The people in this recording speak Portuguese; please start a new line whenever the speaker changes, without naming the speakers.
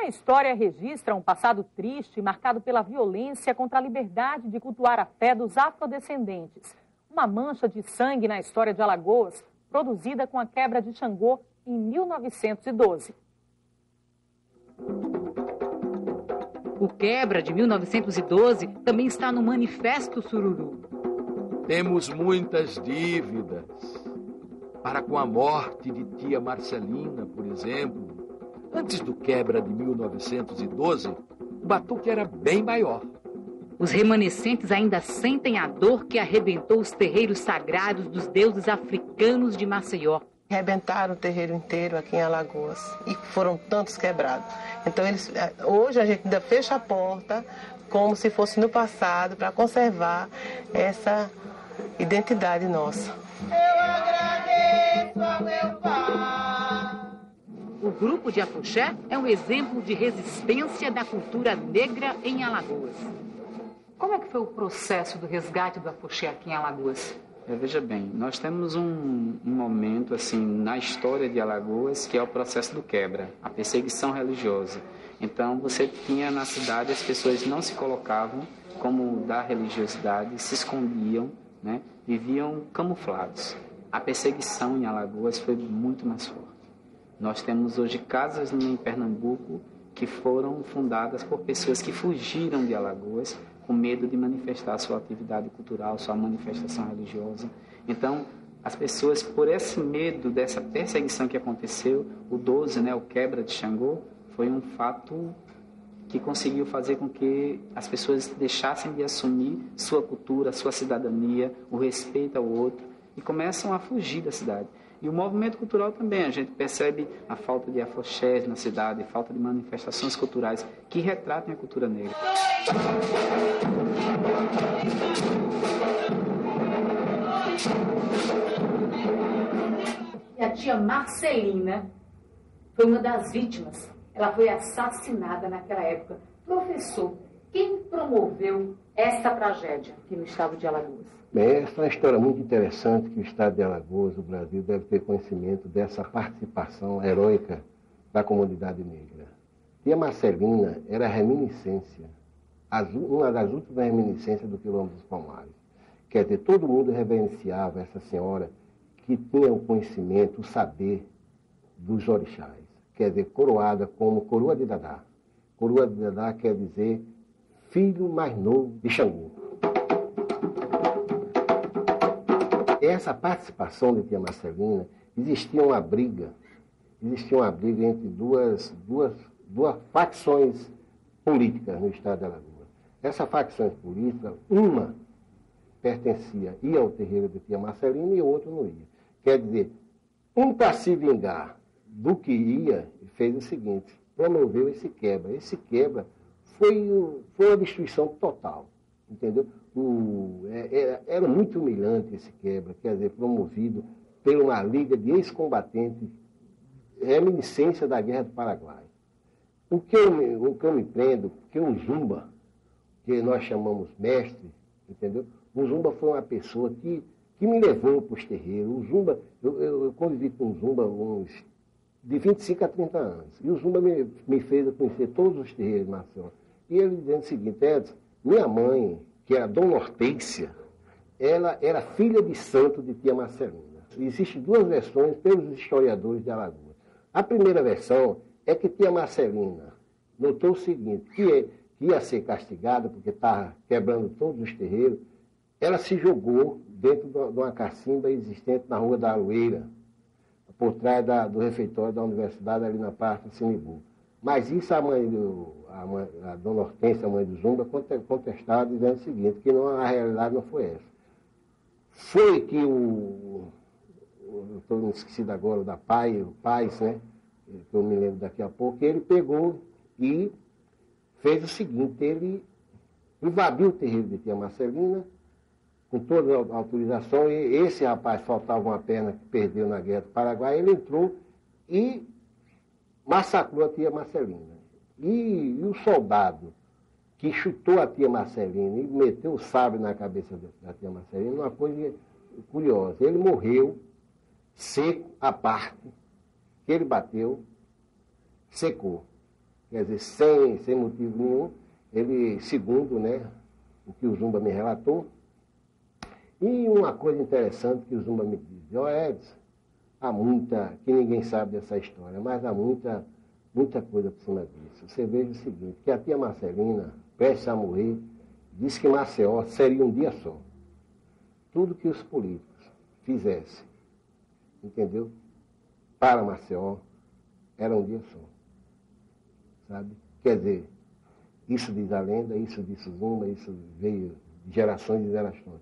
A história registra um passado triste marcado pela violência contra a liberdade de cultuar a fé dos afrodescendentes. Uma mancha de sangue na história de Alagoas, produzida com a quebra de Xangô em 1912.
O Quebra, de 1912, também está no Manifesto Sururu.
Temos muitas dívidas. Para com a morte de tia Marcelina, por exemplo, antes do Quebra de 1912, o batuque era bem maior.
Os remanescentes ainda sentem a dor que arrebentou os terreiros sagrados dos deuses africanos de Maceió.
Arrebentaram o terreiro inteiro aqui em Alagoas e foram tantos quebrados. Então, hoje a gente ainda fecha a porta como se fosse no passado para conservar essa identidade nossa.
Eu agradeço ao meu pai.
O grupo de Afoxé é um exemplo de resistência da cultura negra em Alagoas. Como é que foi o processo do resgate do Afoxé aqui em Alagoas?
Veja bem, nós temos um momento assim na história de Alagoas que é o processo do Quebra, a perseguição religiosa. Então você tinha na cidade, as pessoas não se colocavam como da religiosidade, se escondiam, né? Viviam camuflados. A perseguição em Alagoas foi muito mais forte. Nós temos hoje casas em Pernambuco que foram fundadas por pessoas que fugiram de Alagoas com medo de manifestar sua atividade cultural, sua manifestação religiosa. Então, as pessoas, por esse medo dessa perseguição que aconteceu, o 12, né, o Quebra de Xangô, foi um fato que conseguiu fazer com que as pessoas deixassem de assumir sua cultura, sua cidadania, o respeito ao outro, e começam a fugir da cidade. E o movimento cultural também, a gente percebe a falta de afoxés na cidade, a falta de manifestações culturais que retratem a cultura negra.
E a tia Marcelina foi uma das vítimas. Ela foi assassinada naquela época. Professor, quem promoveu essa tragédia aqui no estado de Alagoas?
Bem, essa é uma história muito interessante que o estado de Alagoas, o Brasil, deve ter conhecimento dessa participação heróica da comunidade negra. Tia Marcelina era reminiscência, uma das últimas reminiscências do Quilombo dos Palmares. Quer dizer, todo mundo reverenciava essa senhora que tinha o conhecimento, o saber dos orixás. Quer dizer, coroada como Coroa de Dadá. Coroa de Dadá quer dizer filho mais novo de Xangô. Essa participação de tia Marcelina, existia uma briga entre duas facções políticas no estado de Alagoas. Essas facções políticas, uma ia ao terreiro de tia Marcelina e o outro não ia. Quer dizer, um para se vingar do que ia, fez o seguinte, promoveu esse quebra. Esse quebra foi uma destruição total, entendeu? Era muito humilhante esse quebra, quer dizer, promovido por uma liga de ex-combatentes, reminiscência da Guerra do Paraguai. O que eu me prendo, que o Zumba, que nós chamamos mestre, entendeu? O Zumba foi uma pessoa que me levou para os terreiros. O Zumba, eu convivi com o Zumba uns de 25 a 30 anos. E o Zumba me fez conhecer todos os terreiros de Maceió. E ele dizendo o seguinte, Edson, minha mãe, que era Dona Hortência, ela era filha de santo de tia Marcelina. Existem duas versões pelos historiadores de Alagoas. A primeira versão é que tia Marcelina notou o seguinte, que ia ser castigada porque estava quebrando todos os terreiros. Ela se jogou dentro de uma cacimba existente na Rua da Aroeira, por trás do refeitório da universidade, ali na Praça Sinibu. Mas isso a Dona Hortência, a mãe do Zumba, contestava, dizendo o seguinte, que a realidade não foi essa. Foi que eu estou me esquecido agora, o Paz, né? Que eu me lembro daqui a pouco, ele pegou e fez o seguinte, ele invadiu o terreiro de tia Marcelina, com toda a autorização, e esse rapaz faltava uma perna que perdeu na Guerra do Paraguai, ele entrou e massacrou a tia Marcelina. E o soldado que chutou a tia Marcelina e meteu o sabre na cabeça da tia Marcelina, uma coisa curiosa. Ele morreu seco, a parte que ele bateu, secou. quer dizer, sem motivo nenhum. Ele, segundo, né, o que o Zumba me relatou. E uma coisa interessante que o Zumba me diz: ó, Edson, há muita, que ninguém sabe dessa história, mas há muita coisa por cima disso. Você veja o seguinte, que a tia Marcelina, prestes a morrer, disse que Maceió seria um dia só. Tudo que os políticos fizessem, entendeu? Para Maceió, era um dia só. Sabe? Quer dizer, isso diz a lenda, isso diz o Zumba, isso veio de gerações e gerações.